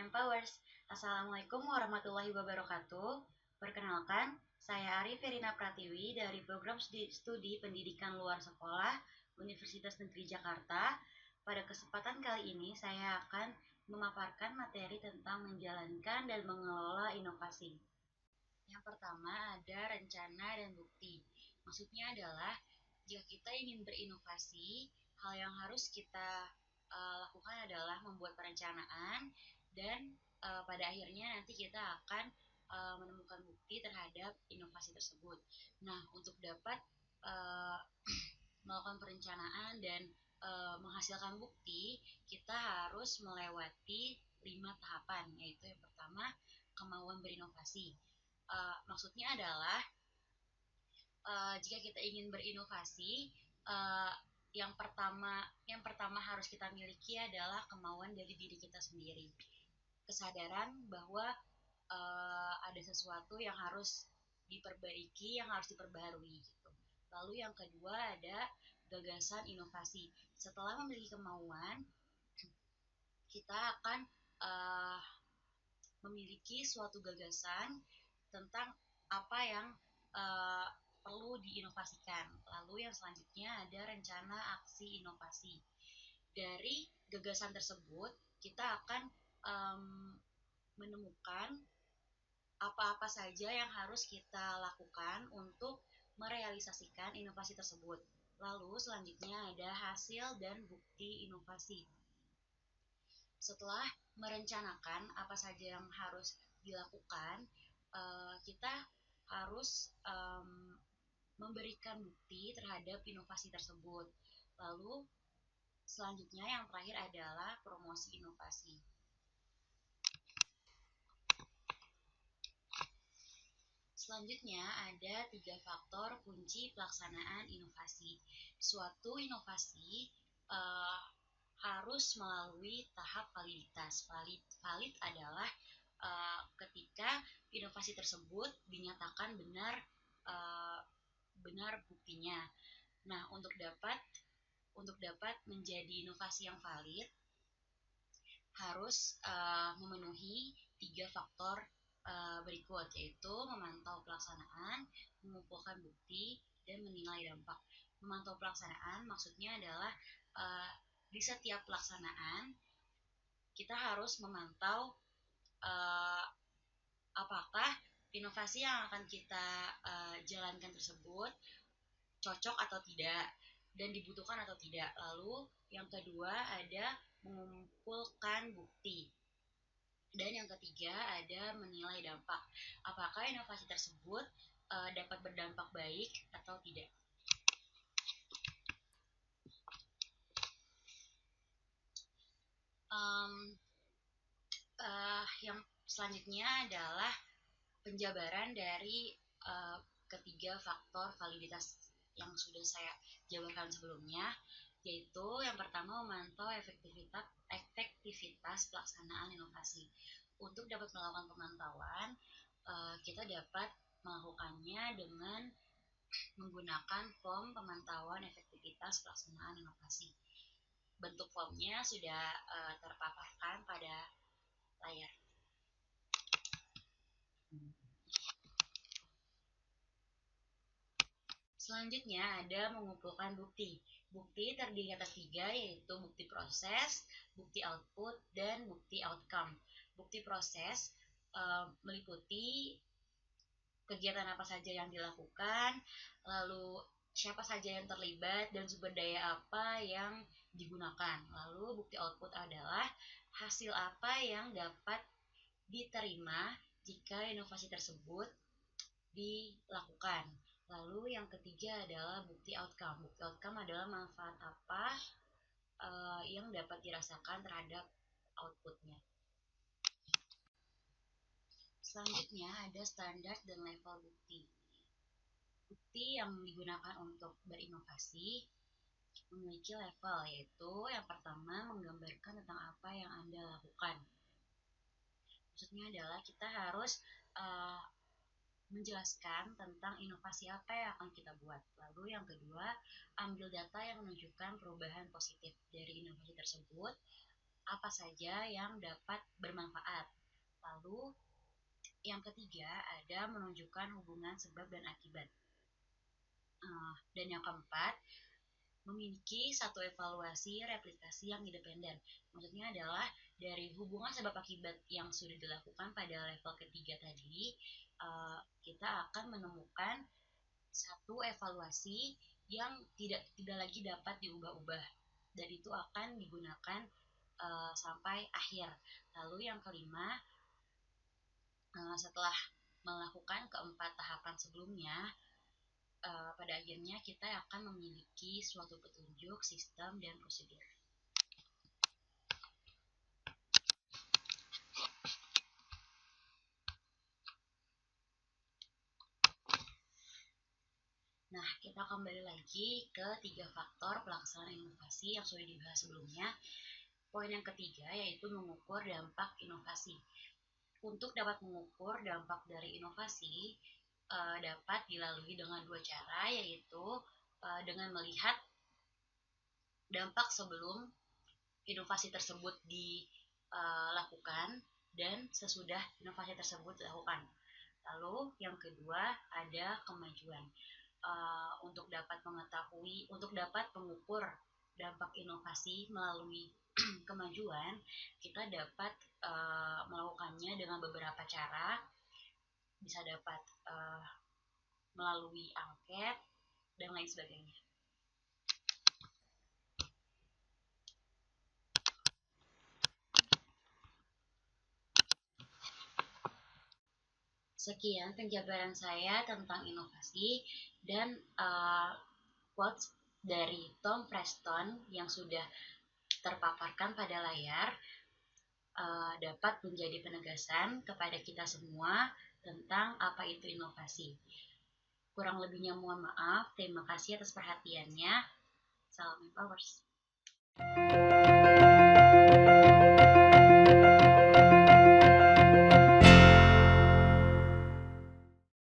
Empowers. Assalamualaikum warahmatullahi wabarakatuh. Perkenalkan, saya Ari Verina Pratiwi dari Program Studi Pendidikan Luar Sekolah Universitas Negeri Jakarta. Pada kesempatan kali ini saya akan memaparkan materi tentang menjalankan dan mengelola inovasi. Yang pertama ada rencana dan bukti. Maksudnya adalah jika kita ingin berinovasi, hal yang harus kita lakukan adalah membuat perencanaan dan pada akhirnya nanti kita akan menemukan bukti terhadap inovasi tersebut. Nah, untuk dapat melakukan perencanaan dan menghasilkan bukti, kita harus melewati 5 tahapan, yaitu yang pertama kemauan berinovasi. Maksudnya adalah jika kita ingin berinovasi, yang pertama harus kita miliki adalah kemauan dari diri kita sendiri, kesadaran bahwa ada sesuatu yang harus diperbaiki, yang harus diperbaharui gitu. Lalu yang kedua ada gagasan inovasi. Setelah memiliki kemauan, kita akan memiliki suatu gagasan tentang apa yang perlu diinovasikan. Lalu yang selanjutnya ada rencana aksi inovasi. Dari gagasan tersebut, kita akan menemukan apa-apa saja yang harus kita lakukan untuk merealisasikan inovasi tersebut. Lalu selanjutnya ada hasil dan bukti inovasi. Setelah merencanakan apa saja yang harus dilakukan, kita harus memberikan bukti terhadap inovasi tersebut. Lalu selanjutnya yang terakhir adalah promosi inovasi. Selanjutnya ada 3 faktor kunci pelaksanaan inovasi. Suatu inovasi harus melalui tahap validitas. Valid adalah ketika inovasi tersebut dinyatakan benar buktinya. Nah, untuk dapat menjadi inovasi yang valid harus memenuhi 3 faktor berikut, yaitu memantau pelaksanaan, mengumpulkan bukti, dan menilai dampak. Memantau pelaksanaan maksudnya adalah di setiap pelaksanaan kita harus memantau apakah inovasi yang akan kita jalankan tersebut cocok atau tidak dan dibutuhkan atau tidak. Lalu yang kedua ada mengumpulkan bukti. Dan yang ketiga ada menilai dampak. Apakah inovasi tersebut dapat berdampak baik atau tidak. Yang selanjutnya adalah penjabaran dari ketiga faktor validitas yang sudah saya jabarkan sebelumnya, yaitu yang pertama memantau efektivitas pelaksanaan inovasi. Untuk dapat melakukan pemantauan, kita dapat melakukannya dengan menggunakan form pemantauan efektivitas pelaksanaan inovasi. Bentuk formnya sudah terpaparkan pada layar. Selanjutnya ada mengumpulkan bukti. Bukti terdiri atas 3, yaitu bukti proses, bukti output, dan bukti outcome. Bukti proses meliputi kegiatan apa saja yang dilakukan, lalu siapa saja yang terlibat, dan sumber daya apa yang digunakan. Lalu bukti output adalah hasil apa yang dapat diterima jika inovasi tersebut dilakukan. Lalu yang ketiga adalah bukti outcome. Bukti outcome adalah manfaat apa yang dapat dirasakan terhadap outputnya. Selanjutnya ada standar dan level bukti. Bukti yang digunakan untuk berinovasi memiliki level, yaitu yang pertama menggambarkan tentang apa yang Anda lakukan. Maksudnya adalah kita harus menjelaskan tentang inovasi apa yang akan kita buat. Lalu yang kedua, ambil data yang menunjukkan perubahan positif dari inovasi tersebut. apa saja yang dapat bermanfaat. Lalu yang ketiga ada menunjukkan hubungan sebab dan akibat. Dan yang keempat, memiliki satu evaluasi replikasi yang independen. Maksudnya adalah dari hubungan sebab akibat yang sudah dilakukan pada level ketiga tadi, kita akan menemukan satu evaluasi yang tidak lagi dapat diubah-ubah, dan itu akan digunakan sampai akhir. Lalu yang kelima, setelah melakukan keempat tahapan sebelumnya, pada akhirnya kita akan memiliki suatu petunjuk, sistem, dan prosedur. Nah, kita kembali lagi ke 3 faktor pelaksanaan inovasi yang sudah dibahas sebelumnya. Poin yang ketiga yaitu mengukur dampak inovasi. Untuk dapat mengukur dampak dari inovasi, dapat dilalui dengan 2 cara, yaitu dengan melihat dampak sebelum inovasi tersebut dilakukan dan sesudah inovasi tersebut dilakukan. Lalu yang kedua ada kemajuan. Untuk dapat mengukur dampak inovasi melalui kemajuan, kita dapat melakukannya dengan beberapa cara. Bisa dapat melalui angket dan lain sebagainya. Sekian penjabaran saya tentang inovasi dan quotes dari Tom Preston yang sudah terpaparkan pada layar dapat menjadi penegasan kepada kita semua tentang apa itu inovasi. Kurang lebihnya mohon maaf. Terima kasih atas perhatiannya. Salam Empowers.